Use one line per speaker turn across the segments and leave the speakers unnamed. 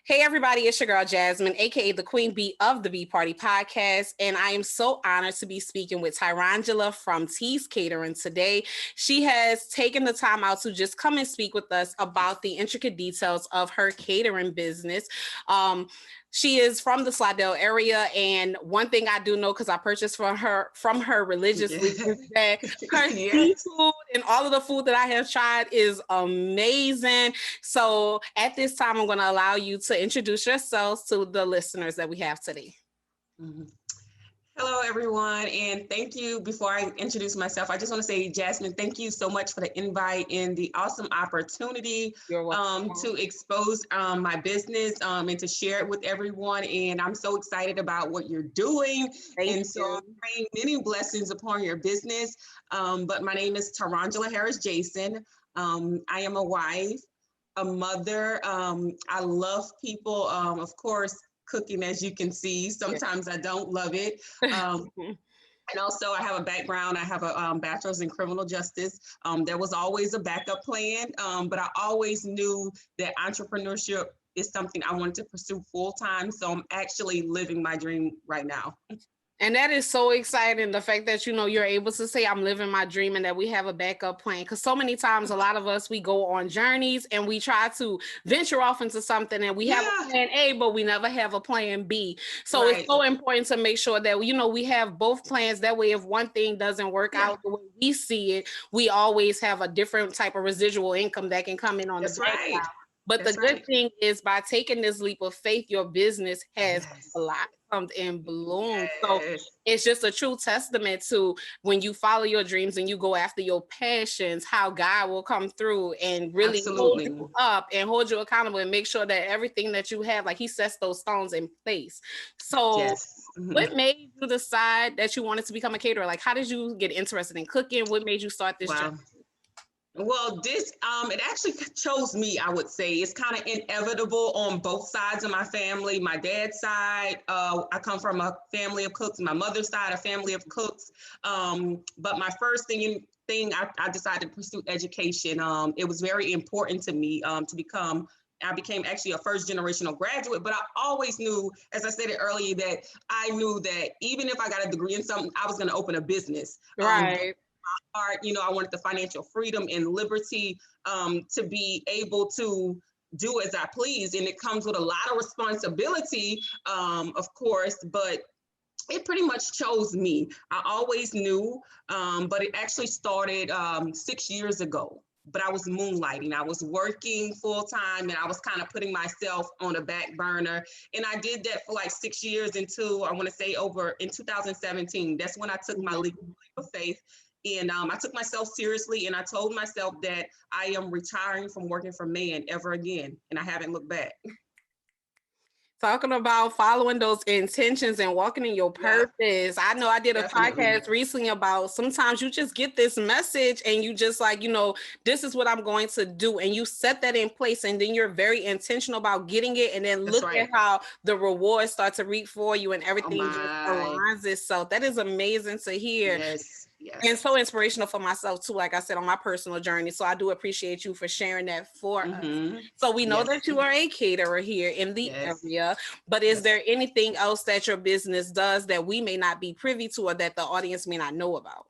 Hey everybody, it's your girl Jasmine, aka the Queen Bee of the Bee Party Podcast, and I am so honored to be speaking with Tirongila from T's Catering today. She has taken the time out to just come and speak with us about the intricate details of her catering business. She is from the Slidell area, and one thing I do know, because I purchased from her religiously, is that her seafood and all of the food that I have tried is amazing. So at this time, I'm going to allow you to introduce yourselves to the listeners that we have today.
Hello, everyone, and thank you. Before I introduce myself, I just want to say, Jasmine, thank you so much for the invite and the awesome opportunity to expose my business and to share it with everyone. And I'm so excited about what you're doing.
Thank you.
So I'm praying many blessings upon your business. But my name is Tirongila Jason. I am a wife, a mother. I love people, of course. Cooking, as you can see, sometimes I don't love it. And also I have a background. I have a bachelor's in criminal justice. There was always a backup plan, but I always knew that entrepreneurship is something I wanted to pursue full time. So I'm actually living my dream right now.
And that is so exciting. The fact that, you're able to say, I'm living my dream, and that we have a backup plan. Because so many times, a lot of us, we go on journeys and we try to venture off into something and we have a plan A, but we never have a plan B. So it's so important to make sure that, we have both plans. That way, if one thing doesn't work out the way we see it, we always have a different type of residual income that can come in on the backside. But the good thing is, by taking this leap of faith, your business has blossomed and bloomed. So it's just a true testament to when you follow your dreams and you go after your passions, how God will come through and really hold you up and hold you accountable and make sure that everything that you have, like he sets those stones in place. So what made you decide that you wanted to become a caterer? Like, how did you get interested in cooking? What made you start this journey?
Well, it actually chose me, I would say. It's kind of inevitable on both sides of my family. My dad's side, I come from a family of cooks. My mother's side, a family of cooks. But my first thing I decided to pursue education. It was very important to me I became actually a first generational graduate, but I always knew, as I said it earlier, that I knew that even if I got a degree in something, I was going to open a business.
Right.
I wanted the financial freedom and liberty to be able to do as I please. And it comes with a lot of responsibility, of course, but it pretty much chose me. I always knew, but it actually started 6 years ago. But I was moonlighting. I was working full time, and I was kind of putting myself on a back burner. And I did that for like 6 years until I want to say over in 2017. That's when I took my leap of faith. And I took myself seriously, and I told myself that I am retiring from working for man ever again. And I haven't looked back.
Talking about following those intentions and walking in your purpose. I know I did a podcast recently about sometimes you just get this message and you just like, this is what I'm going to do. And you set that in place, and then you're very intentional about getting it. And then look at how the rewards start to reap for you and everything just aligns itself. That is amazing to hear.
Yes.
And so inspirational for myself too, like I said, on my personal journey. So I do appreciate you for sharing that for us. So we know that you are a caterer here in the area, but is there anything else that your business does that we may not be privy to or that the audience may not know about?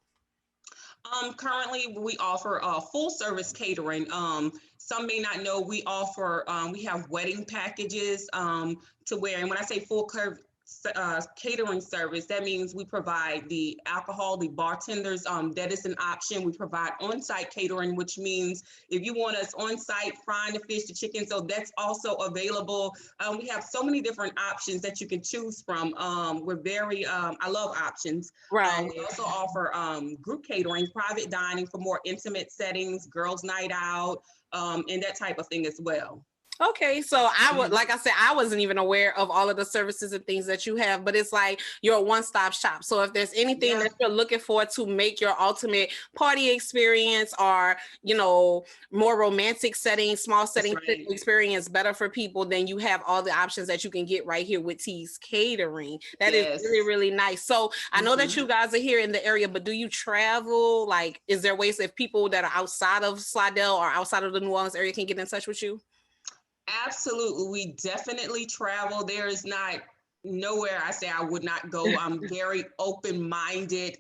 Currently, we offer full service catering. Some may not know we offer, we have wedding packages to where, and when I say full catering service, that means we provide the alcohol, the bartenders, that is an option. We provide on-site catering, which means if you want us on-site frying the fish, the chicken, so that's also available. We have so many different options that you can choose from. We're very, I love options.
Right.
We also offer group catering, private dining for more intimate settings, girls' night out, and that type of thing as well.
Okay, so like I said, I wasn't even aware of all of the services and things that you have, but it's like you're a one-stop shop. So if there's anything that you're looking for to make your ultimate party experience or, more romantic setting, small setting experience better for people, then you have all the options that you can get right here with T's Catering. That is really, really nice. So I know that you guys are here in the area, but do you travel? Like, is there ways if people that are outside of Slidell or outside of the New Orleans area can get in touch with you?
Absolutely. We definitely travel. There is not nowhere I say I would not go. I'm very open-minded.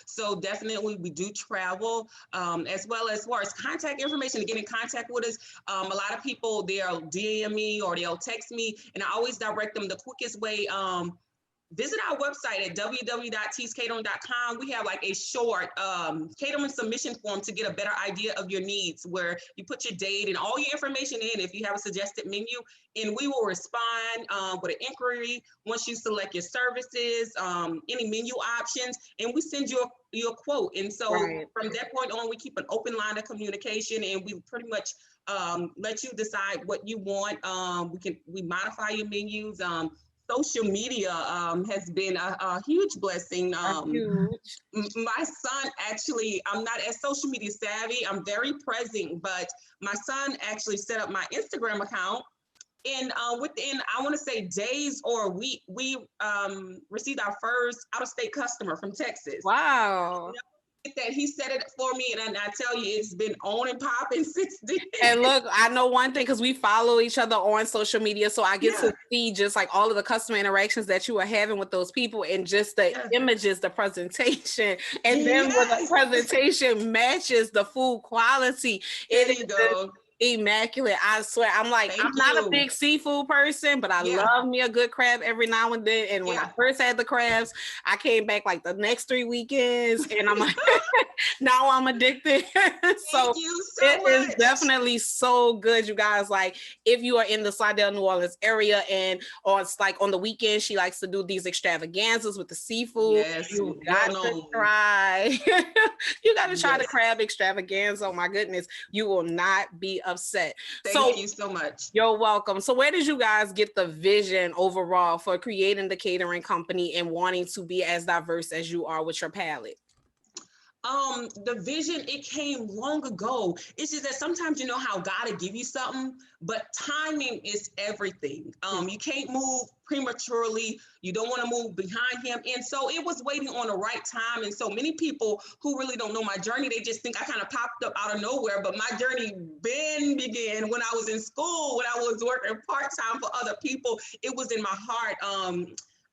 So definitely we do travel, as well as far as contact information to get in contact with us. A lot of people, they'll DM me or they'll text me, and I always direct them the quickest way. Visit our website at www.teascatering.com. We have like a short catering submission form to get a better idea of your needs, where you put your date and all your information in if you have a suggested menu, and we will respond with an inquiry once you select your services, any menu options, and we send you a quote. And so from that point on, we keep an open line of communication, and we pretty much let you decide what you want. We modify your menus. Social media has been a huge blessing.
Huge.
My son actually, I'm not as social media savvy. I'm very present, but my son actually set up my Instagram account. And within, I want to say days or a week, we received our first out-of-state customer from Texas.
Wow.
That he said it for me, and I tell you, it's been on and popping since then.
And look, I know one thing, because we follow each other on social media, so I get to see just like all of the customer interactions that you are having with those people, and just the images, the presentation, and then when the presentation matches the food quality,
there you go.
Immaculate. I swear. I'm like, I'm not a big seafood person, but I love me a good crab every now and then. And when I first had the crabs, I came back like the next 3 weekends, and I'm like, now I'm addicted. So it is definitely so good, you guys. Like, if you are in the Slidell, New Orleans area, and on like on the weekend, she likes to do these extravaganzas with the seafood. You got to try. You got to try the crab extravaganza. Oh my goodness, you will not be upset.
Thank you so much.
You're welcome. So where did you guys get the vision overall for creating the catering company and wanting to be as diverse as you are with your palate?
The vision, it came long ago. It's just that sometimes you know how God will give you something, but timing is everything. You can't move prematurely. You don't want to move behind him. And so it was waiting on the right time. And so many people who really don't know my journey, they just think I kind of popped up out of nowhere. But my journey began when I was in school, when I was working part-time for other people. It was in my heart.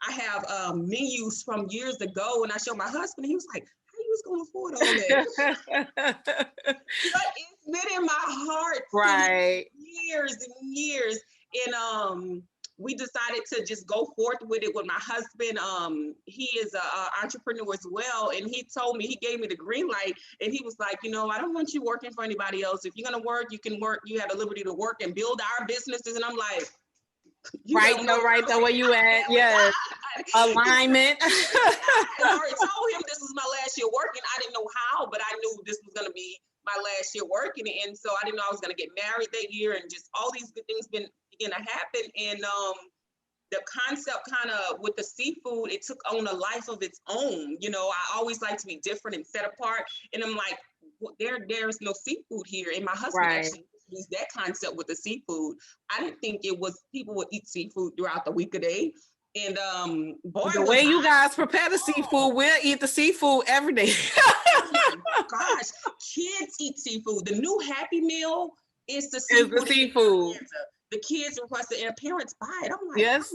I have menus from years ago, and I showed my husband, he was like, was going to afford all that. But it's been in my heart for years and years. And we decided to just go forth with it with my husband. He is an entrepreneur as well. And he told me, he gave me the green light. And he was like, you know, I don't want you working for anybody else. If you're going to work, you can work. You have the liberty to work and build our businesses. And I'm like,
right there where you at. Yeah. Alignment.
I already told him this was my last year working. I didn't know how, but I knew this was going to be my last year working. And so I didn't know I was going to get married that year, and just all these good things begin to happen. And the concept kind of with the seafood, it took on a life of its own. You know, I always like to be different and set apart. And I'm like, well, there's no seafood here. And my husband actually used that concept with the seafood. I didn't think it was people would eat seafood throughout the week a day. And boy,
the way you guys prepare the seafood, we'll eat the seafood every day.
Oh my gosh, kids eat seafood. The new Happy Meal is the seafood. The kids request it and parents buy it. I'm like,
yes.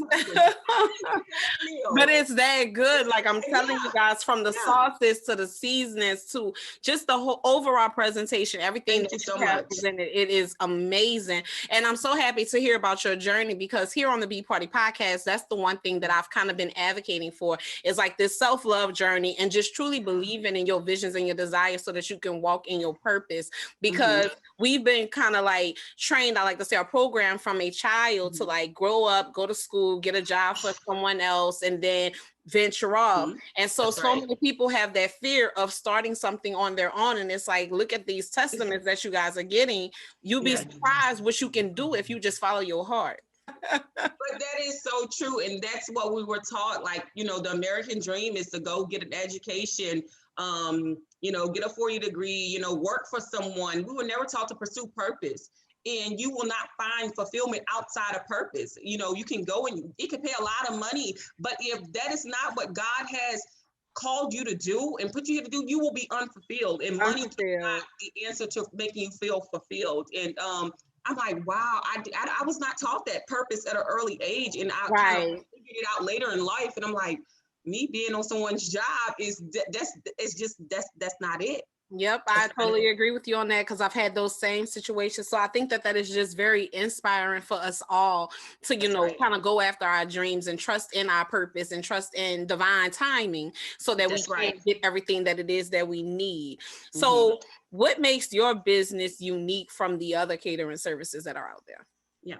But it's that good. Like I'm telling you guys, from the sauces to the seasonings to just the whole overall presentation, everything that you have presented, it is amazing. And I'm so happy to hear about your journey, because here on the Bee Party podcast, that's the one thing that I've kind of been advocating for, is like this self-love journey and just truly believing in your visions and your desires so that you can walk in your purpose. Because we've been kind of like trained, I like to say, our program from a child to like grow up, go to school, get a job for someone else, and then venture off. And so many people have that fear of starting something on their own. And it's like, look at these testaments that you guys are getting. You'll be surprised what you can do if you just follow your heart.
But that is so true. And that's what we were taught. Like, you know, the American dream is to go get an education, you know, get a 4-year degree, you know, work for someone. We were never taught to pursue purpose. And you will not find fulfillment outside of purpose. You know, you can go and it can pay a lot of money, but if that is not what God has called you to do and put you here to do, you will be unfulfilled. And money is not the answer to making you feel fulfilled. And I'm like, wow, I was not taught that purpose at an early age, and I kind of
Right.
figured it out later in life. And I'm like, me being on someone's job that's not it.
Yep, I totally agree with you on that because I've had those same situations. So I think that that is just very inspiring for us all to,
That's right.
kind of go after our dreams and trust in our purpose and trust in divine timing so that we
That's right.
can get everything that it is that we need.
Mm-hmm.
So, what makes your business unique from the other catering services that are out there?
Yeah.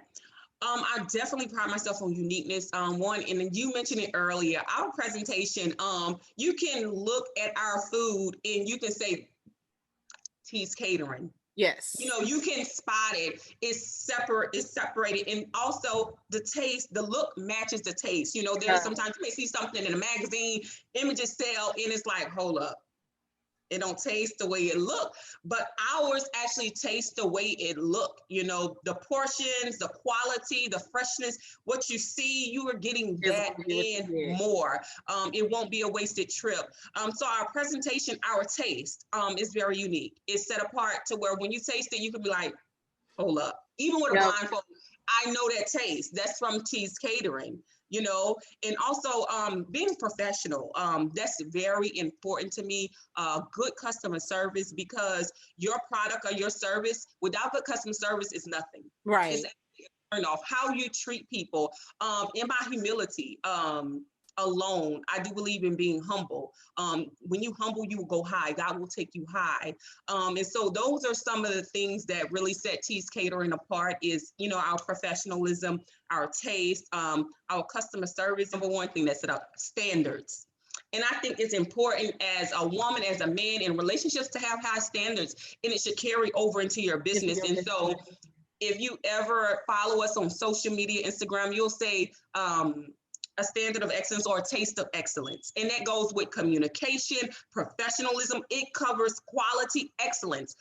I definitely pride myself on uniqueness. One, and then you mentioned it earlier, our presentation, you can look at our food and you can say T's Catering.
Yes.
You know, you can spot it. It's separated. And also the taste, the look matches the taste. You know, there's sometimes you may see something in a magazine, images sell, and it's like, hold up. It don't taste the way it look, but ours actually taste the way it look. You know, the portions, the quality, the freshness, what you see, you are getting that and more. It won't be a wasted trip. So our presentation, our taste is very unique. It's set apart to where when you taste it, you can be like, hold up. Even with a blindfold, I know that taste. That's from T's Catering. You know, and also being professional, that's very important to me. Good customer service, because your product or your service without good customer service is nothing.
Right.
It's a turn off. How you treat people, in my humility alone, I do believe in being humble. When you humble, you will go high. God will take you high. And so those are some of the things that really set T's Catering apart is, you know, our professionalism, our taste, our customer service. Number one thing that set up standards. And I think it's important as a woman, as a man in relationships to have high standards, and it should carry over into your business. And so if you ever follow us on social media, Instagram, you'll say, a standard of excellence or a taste of excellence. And that goes with communication, professionalism. It covers quality excellence,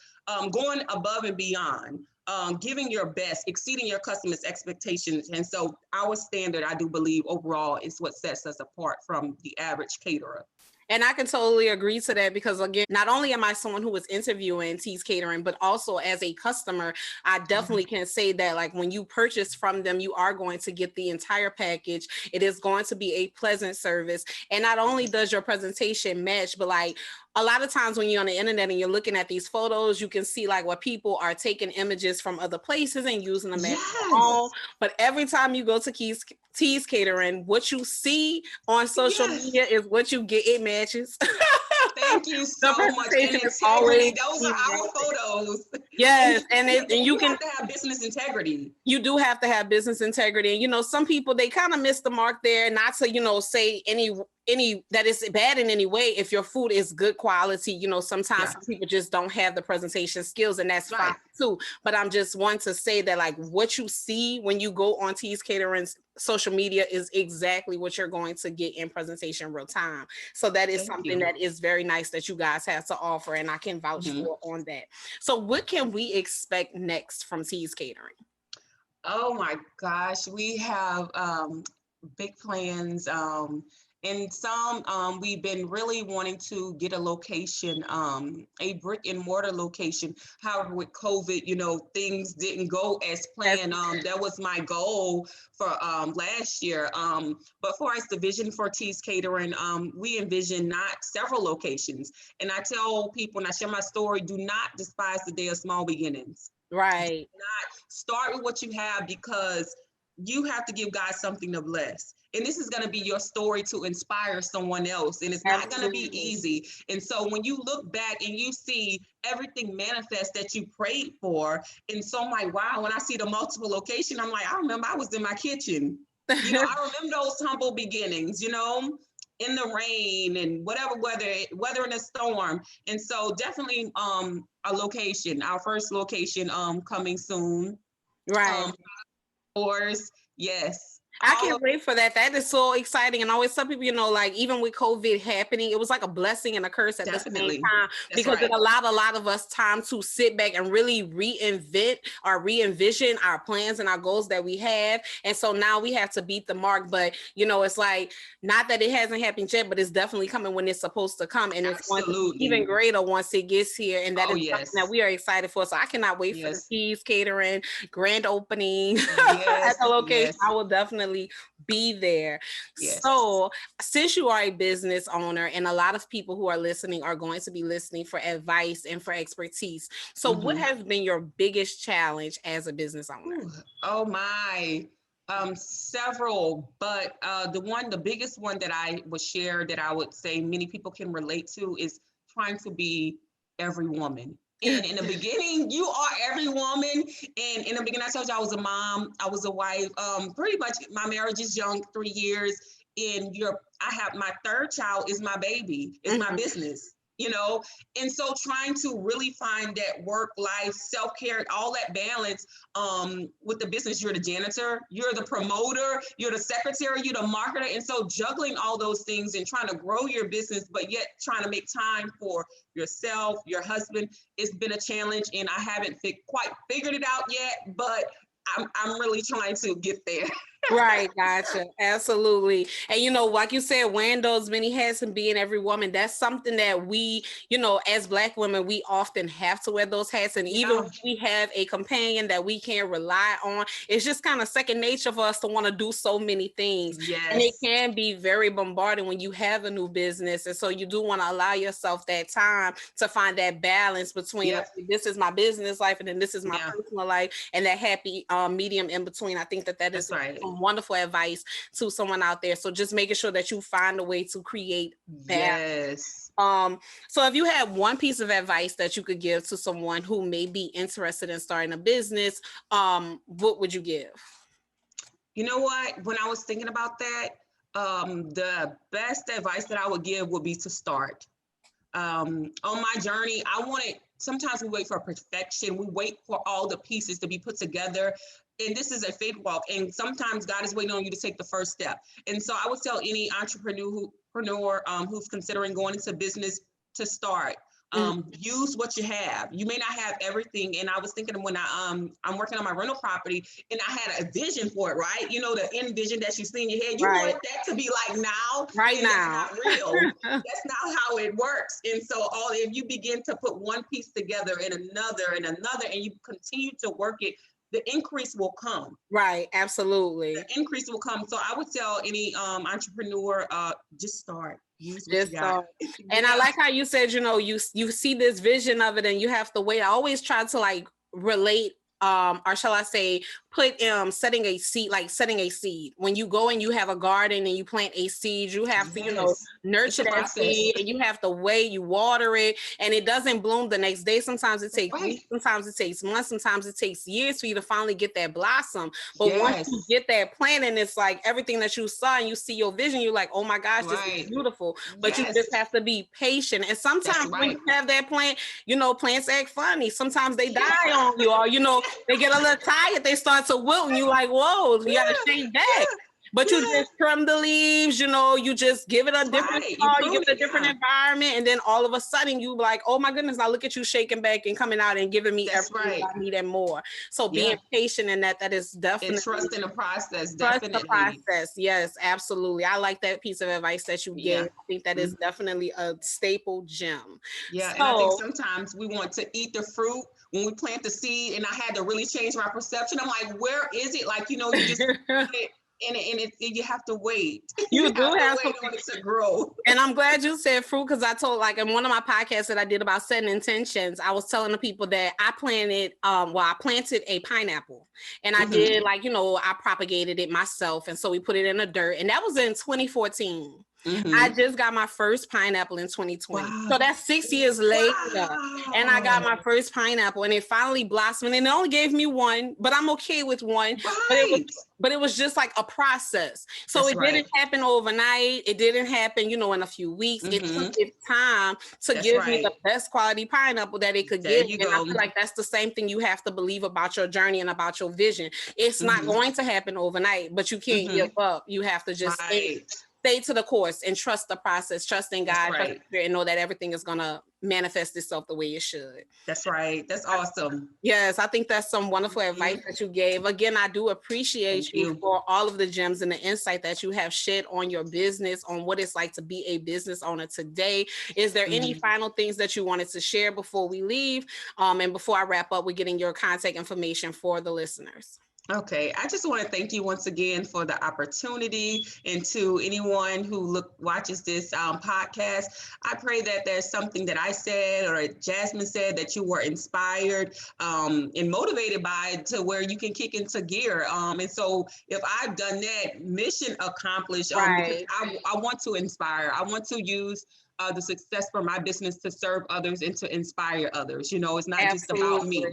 going above and beyond, giving your best, exceeding your customers' expectations. And so our standard, I do believe overall, is what sets us apart from the average caterer.
And I can totally agree to that because, again, not only am I someone who was interviewing T's Catering, but also as a customer, I definitely can say that, like, when you purchase from them, you are going to get the entire package. It is going to be a pleasant service. And not only does your presentation match, but like, a lot of times when you're on the internet and you're looking at these photos, you can see like what people are taking images from other places and using them as their own. But every time you go to T's Catering, what you see on social media is what you get. It matches.
Thank you so much. And integrity, those are our photos.
Yes, and you
have to have business integrity.
You do have to have business integrity. And, you know, some people, they kind of miss the mark there, not to, you know, say any that is bad in any way. If your food is good quality, you know, sometimes some people just don't have the presentation skills, and that's fine too. But I'm just want to say that, like, what you see when you go on T's Catering's social media is exactly what you're going to get in presentation real time. So that is something that is very nice that you guys have to offer, and I can vouch for on that. So what can we expect next from T's Catering?
Oh my gosh, we have big plans. And some, we've been really wanting to get a location, a brick and mortar location. However, with COVID, you know, things didn't go as planned. That was my goal for last year. But for us, the vision for T's Catering, we envision not several locations. And I tell people, and I share my story, do not despise the day of small beginnings.
Right.
Do not start with what you have, because you have to give God something to bless. And this is going to be your story to inspire someone else. And it's not going to be easy. And so when you look back and you see everything manifest that you prayed for, and so I'm like, wow, when I see the multiple location, I'm like, I remember I was in my kitchen. You know, I remember those humble beginnings, you know, in the rain and whatever weather in a storm. And so definitely a location, our first location coming soon.
Right.
Of course, yes.
I can't wait for that. That is so exciting. And I always tell people, you know, like even with COVID happening, it was like a blessing and a curse at the same time, because it allowed a lot of us time to sit back and really reinvent or re-envision our plans and our goals that we have. And so now we have to beat the mark. But, you know, it's like, not that it hasn't happened yet, but it's definitely coming when it's supposed to come. And it's going to be even greater once it gets here. And that is something that we are excited for. So I cannot wait for the Keys Catering grand opening at the location. I will definitely be there. So since you are a business owner, and a lot of people who are listening are going to be listening for advice and for expertise, so what has been your biggest challenge as a business owner?
Oh my, several, but the biggest one that I would share, that I would say many people can relate to, is trying to be every woman. And in the beginning, you are every woman. And in the beginning, I told you I was a mom, I was a wife. Pretty much my marriage is young, 3 years. And I have my third child is my baby, is my business, you know? And so trying to really find that work life, self-care, all that balance with the business. You're the janitor, you're the promoter, you're the secretary, you're the marketer. And so juggling all those things and trying to grow your business, but yet trying to make time for yourself, your husband, it's been a challenge. And I haven't quite figured it out yet, but I'm really trying to get there.
Right, gotcha. Absolutely. And you know, like you said, wearing those many hats and being every woman, that's something that we, you know, as Black women, we often have to wear those hats. And even if we have a companion that we can rely on, it's just kind of second nature for us to want to do so many things. And it can be very bombarding when you have a new business. And so you do want to allow yourself that time to find that balance between this is my business life and then this is my personal life, and that happy medium in between. I think that is wonderful advice to someone out there. So just making sure that you find a way to create balance. So if you had one piece of advice that you could give to someone who may be interested in starting a business, what would you give?
You know what? When I was thinking about that, the best advice that I would give would be to start. On my journey, sometimes we wait for perfection. We wait for all the pieces to be put together. And this is a faith walk. And sometimes God is waiting on you to take the first step. And so I would tell any entrepreneur who's considering going into business to start. Use what you have. You may not have everything. And I was thinking when I'm working on my rental property, and I had a vision for it, right? You know, the end vision that you see in your head, you want that to be like now.
Right now.
That's not real. That's not how it works. And so if you begin to put one piece together and another, and you continue to work it, the increase will come.
Right, absolutely.
The increase will come. So I would tell any entrepreneur, just start. Just start.
And I like how you said, you know, you see this vision of it and you have to wait. I always try to like relate or shall I say, put setting a seed. When you go and you have a garden and you plant a seed, you have to, you know, nurture that seed, and you have to wait, you water it, and it doesn't bloom the next day. Sometimes it takes weeks, sometimes it takes months, sometimes it takes years for you to finally get that blossom. But once you get that plant, and it's like everything that you saw and you see your vision, you're like, oh my gosh, this is beautiful. But you just have to be patient. And sometimes when you have that plant, you know, plants act funny. Sometimes they die on you, or, you know, they get a little tired, they start to wilt, and you like, whoa, you gotta shake back. But you just trim the leaves, you know, you just give it a different color, you give it a different environment, and then all of a sudden you like, oh my goodness, now look at you shaking back and coming out and giving me everything I need and more. So being patient in that is definitely.
And trust in the process,
definitely. Trust the process, yes, absolutely. I like that piece of advice that you gave. I think that is definitely a staple gem.
Yeah, and I think sometimes we want to eat the fruit when we plant the seed, and I had to really change my perception. I'm like, where is it? Like, you know, you just and you have to wait.
You do have
to wait to grow.
And I'm glad you said fruit, because I told, like, in one of my podcasts that I did about setting intentions, I was telling the people that I planted a pineapple, and I did, like, you know, I propagated it myself, and so we put it in the dirt, and that was in 2014. I just got my first pineapple in 2020.
Wow.
So that's 6 years later.
Wow.
And I got my first pineapple and it finally blossomed, and it only gave me one, but I'm okay with one.
Right.
But it was just like a process. So
That's
it didn't happen overnight. It didn't happen, in a few weeks. It took it time to give me the best quality pineapple that it could give. And I feel like that's the same thing you have to believe about your journey and about your vision. It's not going to happen overnight, but you can't give up. You have to just stay to the course and trust the process, trust in God, trust the Spirit, and know that everything is going to manifest itself the way it should.
That's right. That's awesome.
Yes, I think that's some wonderful advice that you gave. Again, I do appreciate you for all of the gems and the insight that you have shed on your business, on what it's like to be a business owner today. Is there any final things that you wanted to share before we leave? And before I wrap up, we're getting your contact information for the listeners.
Okay, I just want to thank you once again for the opportunity, and to anyone who watches this podcast. I pray that there's something that I said or Jasmine said that you were inspired and motivated by, to where you can kick into gear. And so if I've done that, mission accomplished, because I want to inspire. I want to use the success for my business to serve others and to inspire others. It's not just about me.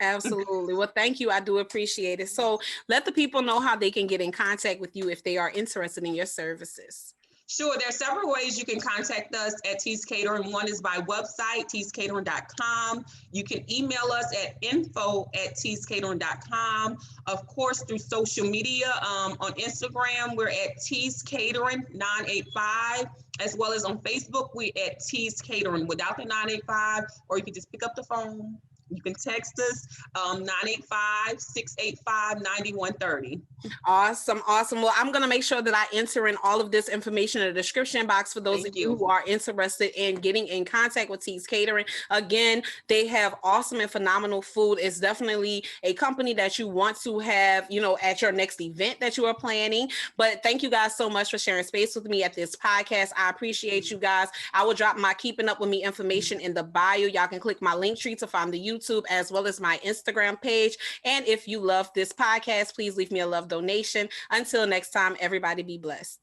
Absolutely. Well, thank you. I do appreciate it. So let the people know how they can get in contact with you if they are interested in your services.
Sure. There are several ways you can contact us at Tease Catering. One is by website, teasecatering.com. You can email us at info@teasecatering.com. Of course, through social media, on Instagram, we're at Tease Catering 985, as well as on Facebook, we're at Tease Catering without the 985, or you can just pick up the phone. You can text us 985-685-9130.
Awesome. Well, I'm going to make sure that I enter in all of this information in the description box for those of you who are interested in getting in contact with Tease Catering. Again, they have awesome and phenomenal food. It's definitely a company that you want to have, at your next event that you are planning. But thank you guys so much for sharing space with me at this podcast. I appreciate you guys. I will drop my Keeping Up With Me information in the bio. Y'all can click my link tree to find the YouTube as well as my Instagram page. And if you love this podcast, please leave me a love donation. Until next time, everybody be blessed.